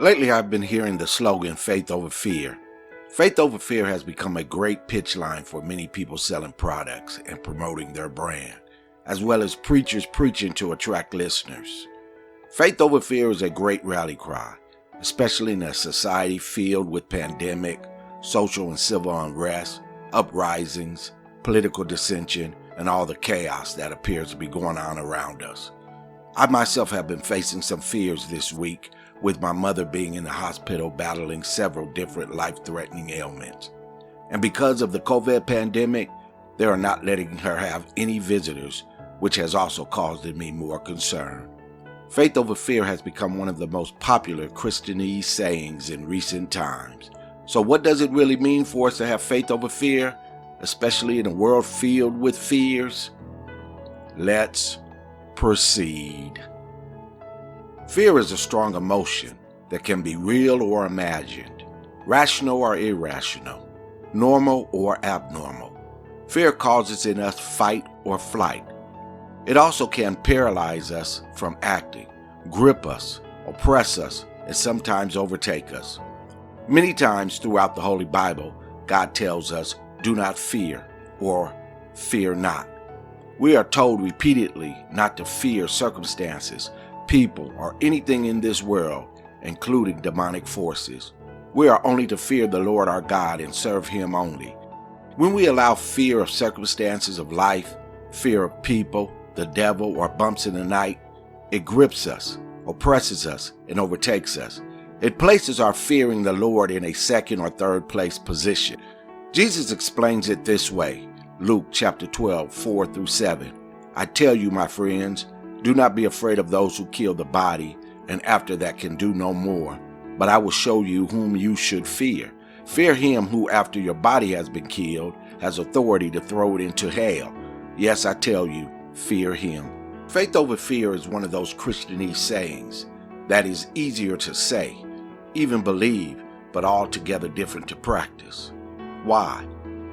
Lately, I've been hearing the slogan, faith over fear. Faith over fear has become a great pitch line for many people selling products and promoting their brand, as well as preachers preaching to attract listeners. Faith over fear is a great rally cry, especially in a society filled with pandemic, social and civil unrest, uprisings, political dissension, and all the chaos that appears to be going on around us. I myself have been facing some fears this week, with my mother being in the hospital battling several different life-threatening ailments. And because of the COVID pandemic, they are not letting her have any visitors, which has also caused me more concern. Faith over fear has become one of the most popular christianese sayings in recent times. So what does it really mean for us to have faith over fear, especially in a world filled with fears? Let's proceed. Fear is a strong emotion that can be real or imagined, rational or irrational, normal or abnormal. Fear causes in us fight or flight. It also can paralyze us from acting, grip us, oppress us, and sometimes overtake us. Many times throughout the Holy Bible, God tells us, do not fear or fear not. We are told repeatedly not to fear circumstances, people, or anything in this world, including demonic forces. We are only to fear the Lord our God and serve Him only. When we allow fear of circumstances of life, fear of people, the devil, or bumps in the night, it grips us, oppresses us, and overtakes us. It places our fearing the Lord in a second or third place position. Jesus explains it this way, Luke chapter 12, 4-7. I tell you, my friends, do not be afraid of those who kill the body, and after that can do no more. But I will show you whom you should fear. Fear him who, after your body has been killed, has authority to throw it into hell. Yes, I tell you, fear him. Faith over fear is one of those christianese sayings that is easier to say, even believe, but altogether different to practice. Why?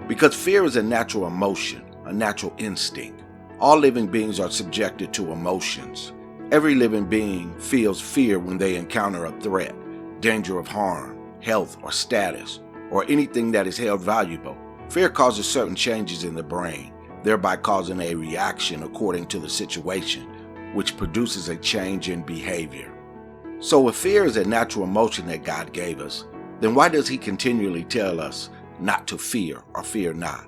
Because fear is a natural emotion, a natural instinct. All living beings are subjected to emotions. Every living being feels fear when they encounter a threat, danger of harm, health or status, or anything that is held valuable. Fear causes certain changes in the brain, thereby causing a reaction according to the situation, which produces a change in behavior. So if fear is a natural emotion that God gave us, then why does He continually tell us not to fear or fear not?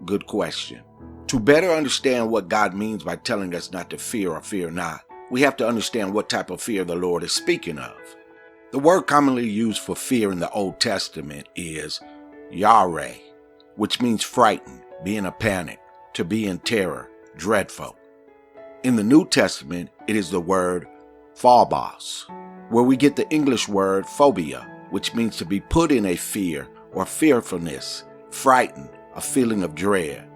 Good question. To better understand what God means by telling us not to fear or fear not, we have to understand what type of fear the Lord is speaking of. The word commonly used for fear in the Old Testament is yare, which means frightened, be in a panic, to be in terror, dreadful. In the New Testament, it is the word phobos, where we get the English word phobia, which means to be put in a fear or fearfulness, frightened, a feeling of dread.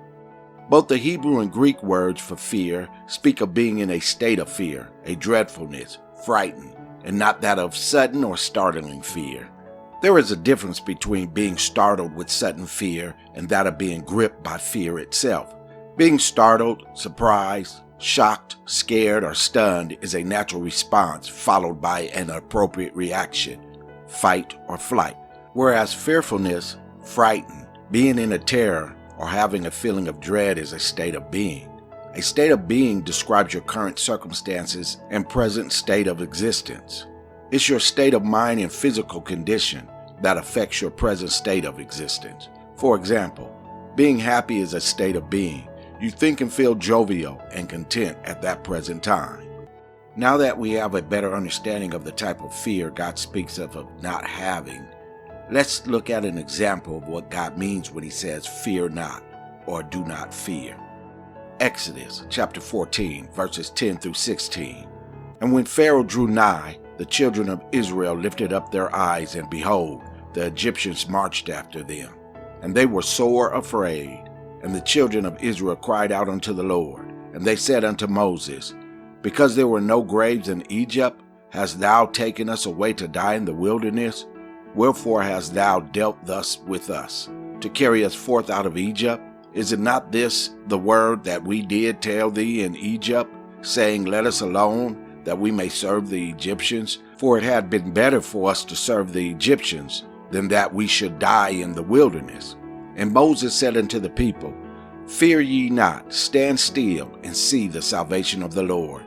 Both the Hebrew and Greek words for fear speak of being in a state of fear, a dreadfulness, frightened, and not that of sudden or startling fear. There is a difference between being startled with sudden fear and that of being gripped by fear itself. Being startled, surprised, shocked, scared, or stunned is a natural response followed by an appropriate reaction, fight or flight. Whereas fearfulness, frightened, being in a terror, or having a feeling of dread is a state of being. A state of being describes your current circumstances and present state of existence. It's your state of mind and physical condition that affects your present state of existence. For example, being happy is a state of being. You think and feel jovial and content at that present time. Now that we have a better understanding of the type of fear God speaks of not having, let's look at an example of what God means when He says fear not or do not fear. Exodus chapter 14 verses 10-16. And when Pharaoh drew nigh, the children of Israel lifted up their eyes, and behold, the Egyptians marched after them. And they were sore afraid. And the children of Israel cried out unto the Lord. And they said unto Moses, Because there were no graves in Egypt, hast thou taken us away to die in the wilderness? Wherefore hast thou dealt thus with us, to carry us forth out of Egypt? Is it not this the word that we did tell thee in Egypt, saying, Let us alone, that we may serve the Egyptians? For it had been better for us to serve the Egyptians than that we should die in the wilderness. And Moses said unto the people, Fear ye not, stand still, and see the salvation of the Lord,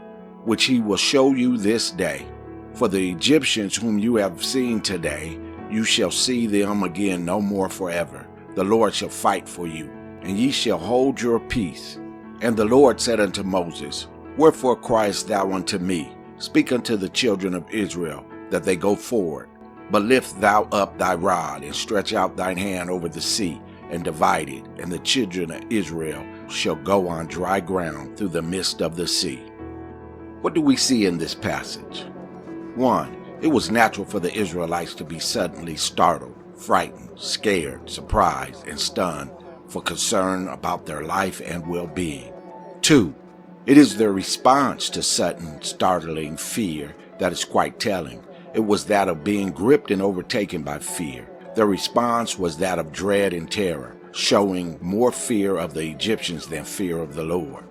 which he will show you this day. For the Egyptians whom you have seen today, you shall see them again no more forever. The Lord shall fight for you, and ye shall hold your peace. And the Lord said unto Moses, Wherefore criest thou unto me? Speak unto the children of Israel, that they go forward. But lift thou up thy rod, and stretch out thine hand over the sea, and divide it, and the children of Israel shall go on dry ground through the midst of the sea. What do we see in this passage? 1. It was natural for the Israelites to be suddenly startled, frightened, scared, surprised, and stunned for concern about their life and well-being. 2. It is their response to sudden, startling fear that is quite telling. It was that of being gripped and overtaken by fear. Their response was that of dread and terror, showing more fear of the Egyptians than fear of the Lord.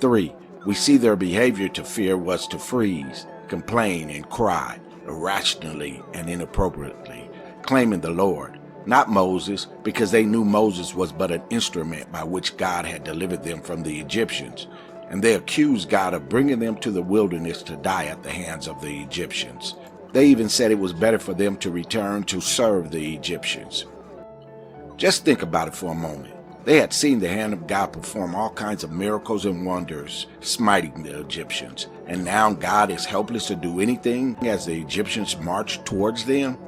3. We see their behavior to fear was to freeze, complain, and cry, irrationally and inappropriately, claiming the Lord, not Moses, because they knew Moses was but an instrument by which God had delivered them from the Egyptians, and they accused God of bringing them to the wilderness to die at the hands of the Egyptians. They even said it was better for them to return to serve the Egyptians. Just think about it for a moment. They had seen the hand of God perform all kinds of miracles and wonders, smiting the Egyptians, and now God is helpless to do anything as the Egyptians march towards them?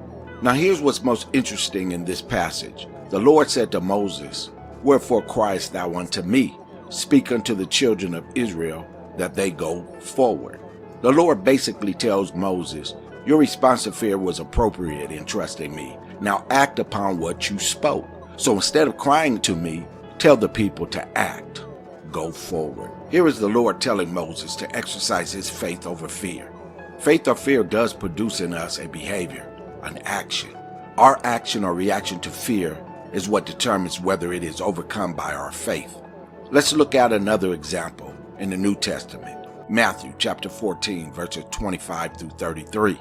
Now here's what's most interesting in this passage. The Lord said to Moses, Wherefore criest thou unto me? Speak unto the children of Israel that they go forward. The Lord basically tells Moses, your response to fear was appropriate in trusting me. Now act upon what you spoke. So instead of crying to me, tell the people to act. Go forward. Here is the Lord telling Moses to exercise his faith over fear. Faith or fear does produce in us a behavior, an action. Our action or reaction to fear is what determines whether it is overcome by our faith. Let's look at another example in the New Testament. Matthew chapter 14, verses 25 through 33.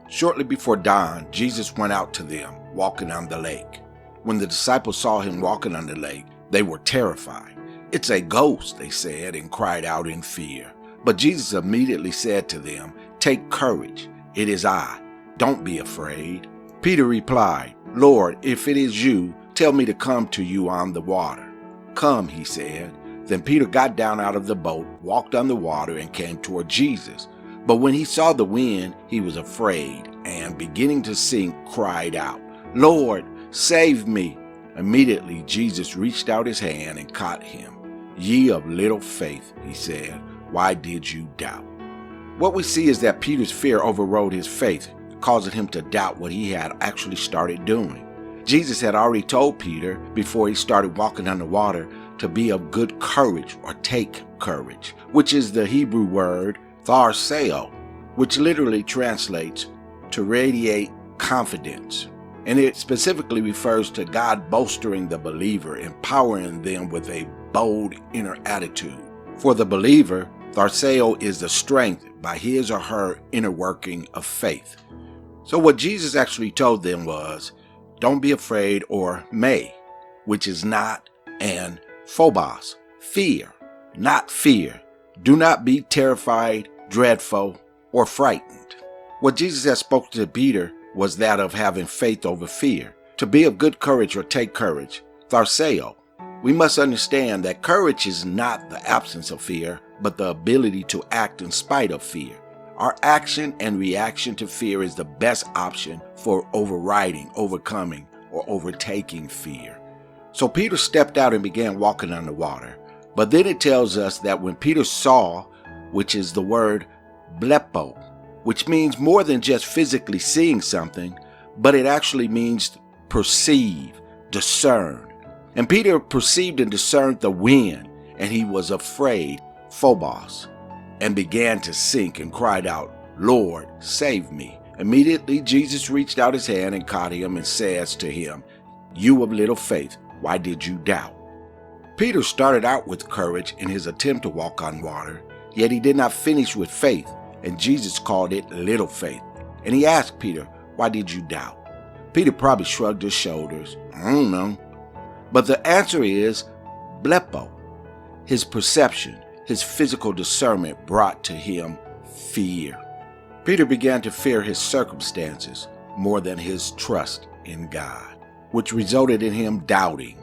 Shortly before dawn, Jesus went out to them, walking on the lake. When the disciples saw him walking on the lake, they were terrified. It's a ghost, they said, and cried out in fear. But Jesus immediately said to them, Take courage, it is I. Don't be afraid. Peter replied, Lord, if it is you, tell me to come to you on the water. Come, he said. Then Peter got down out of the boat, walked on the water, and came toward Jesus. But when he saw the wind, he was afraid, and beginning to sink, cried out, Lord, save me. Immediately Jesus reached out his hand and caught him. Ye of little faith, he said, why did you doubt? What we see is that Peter's fear overrode his faith, causing him to doubt what he had actually started doing. Jesus had already told Peter, before he started walking on the water, to be of good courage or take courage, which is the Hebrew word tharseo, which literally translates to radiate confidence. And it specifically refers to God bolstering the believer, empowering them with a bold inner attitude. For the believer, tharseo is the strength by his or her inner working of faith. So what Jesus actually told them was, don't be afraid, or may, which is not, and phobos, fear, not fear. Do not be terrified, dreadful, or frightened. What Jesus had spoken to Peter was that of having faith over fear, to be of good courage or take courage, tharseo. We must understand that courage is not the absence of fear, but the ability to act in spite of fear. Our action and reaction to fear is the best option for overriding, overcoming, or overtaking fear. So Peter stepped out and began walking on the water. But then it tells us that when Peter saw, which is the word blepo, which means more than just physically seeing something, but it actually means perceive, discern. And Peter perceived and discerned the wind, and he was afraid, phobos, and began to sink and cried out, Lord, save me. Immediately Jesus reached out his hand and caught him and says to him, You of little faith, why did you doubt? Peter started out with courage in his attempt to walk on water, yet he did not finish with faith, and Jesus called it little faith. and he asked Peter, "Why did you doubt?" Peter probably shrugged his shoulders. "I don't know." But the answer is blepo. His perception, his physical discernment brought to him fear. Peter began to fear his circumstances more than his trust in God, which resulted in him doubting.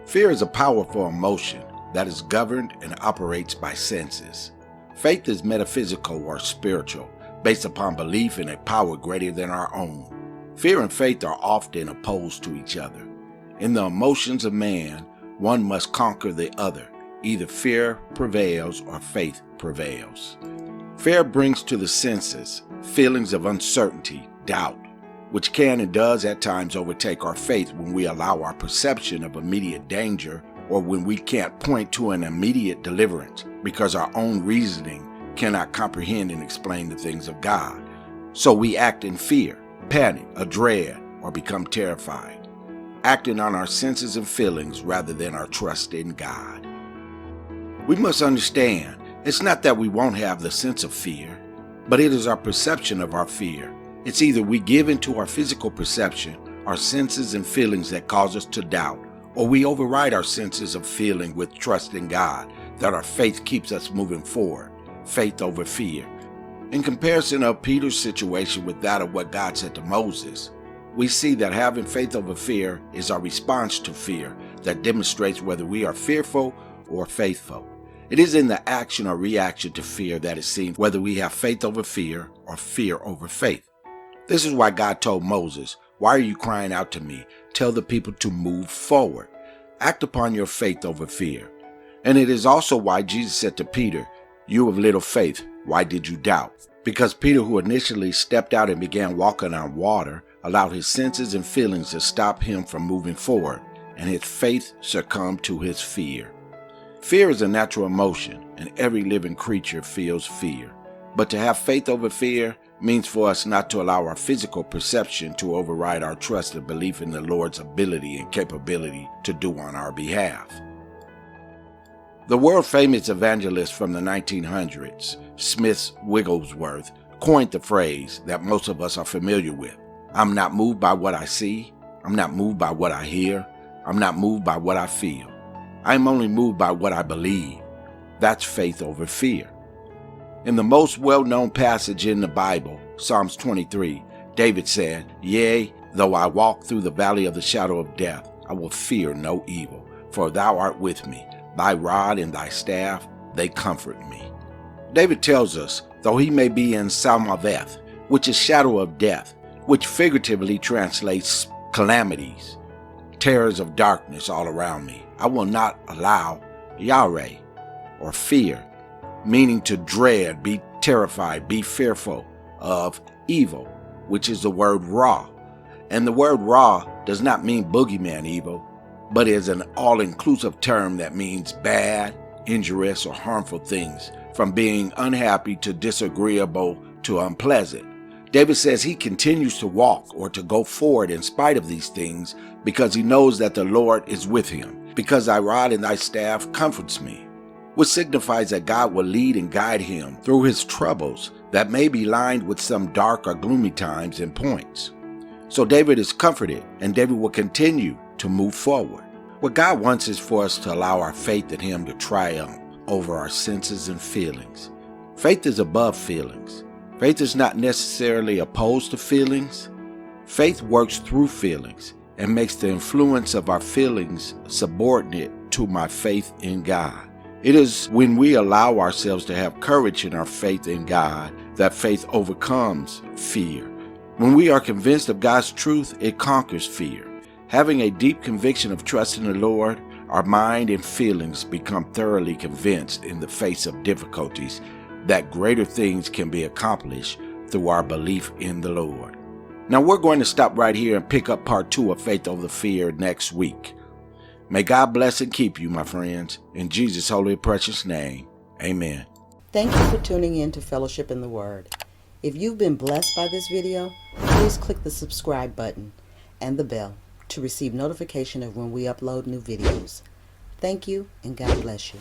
Fear is a powerful emotion that is governed and operates by senses. Faith is metaphysical or spiritual, based upon belief in a power greater than our own. Fear and faith are often opposed to each other. In the emotions of man, one must conquer the other. Either fear prevails or faith prevails. Fear brings to the senses feelings of uncertainty, doubt, which can and does at times overtake our faith when we allow our perception of immediate danger, or when we can't point to an immediate deliverance because our own reasoning cannot comprehend and explain the things of God. So we act in fear, panic, or dread, or become terrified, acting on our senses and feelings rather than our trust in God. We must understand, it's not that we won't have the sense of fear, but it is our perception of our fear. It's either we give into our physical perception, our senses and feelings that cause us to doubt, or we override our senses of feeling with trust in God, that our faith keeps us moving forward. Faith over fear. In comparison of Peter's situation with that of what God said to Moses, we see that having faith over fear is our response to fear that demonstrates whether we are fearful or faithful. It is in the action or reaction to fear that is seen whether we have faith over fear or fear over faith. This is why God told Moses, "Why are you crying out to me? Tell the people to move forward. Act upon your faith over fear." And it is also why Jesus said to Peter, "You of little faith, why did you doubt?" Because Peter, who initially stepped out and began walking on water, allowed his senses and feelings to stop him from moving forward, and his faith succumbed to his fear. Fear is a natural emotion, and every living creature feels fear. But to have faith over fear means for us not to allow our physical perception to override our trust and belief in the Lord's ability and capability to do on our behalf. The world-famous evangelist from the 1900s, Smith Wigglesworth, coined the phrase that most of us are familiar with. "I'm not moved by what I see. I'm not moved by what I hear. I'm not moved by what I feel. I'm only moved by what I believe." That's faith over fear. In the most well-known passage in the Bible, Psalms 23, David said, "Yea, though I walk through the valley of the shadow of death, I will fear no evil, for thou art with me. Thy rod and thy staff, they comfort me." David tells us, though he may be in Salmaveth, which is shadow of death, which figuratively translates calamities, terrors of darkness all around me, I will not allow Yahweh, or fear, meaning to dread, be terrified, be fearful of evil, which is the word Ra. And the word Ra does not mean boogeyman evil, but is an all-inclusive term that means bad, injurious, or harmful things, from being unhappy to disagreeable to unpleasant. David says he continues to walk or to go forward in spite of these things because he knows that the Lord is with him, because thy rod and thy staff comforts me, which signifies that God will lead and guide him through his troubles that may be lined with some dark or gloomy times and points. So David is comforted, and David will continue to move forward. What God wants is for us to allow our faith in him to triumph over our senses and feelings. Faith is above feelings. Faith is not necessarily opposed to feelings. Faith works through feelings and makes the influence of our feelings subordinate to my faith in God. It is when we allow ourselves to have courage in our faith in God that faith overcomes fear. When we are convinced of God's truth, it conquers fear. Having a deep conviction of trust in the Lord, our mind and feelings become thoroughly convinced in the face of difficulties that greater things can be accomplished through our belief in the Lord. Now we're going to stop right here and pick up part 2 of Faith Over Fear next week. May God bless and keep you, my friends. In Jesus' holy and precious name, amen. Thank you for tuning in to Fellowship in the Word. If you've been blessed by this video, please click the subscribe button and the bell to receive notification of when we upload new videos. Thank you, and God bless you.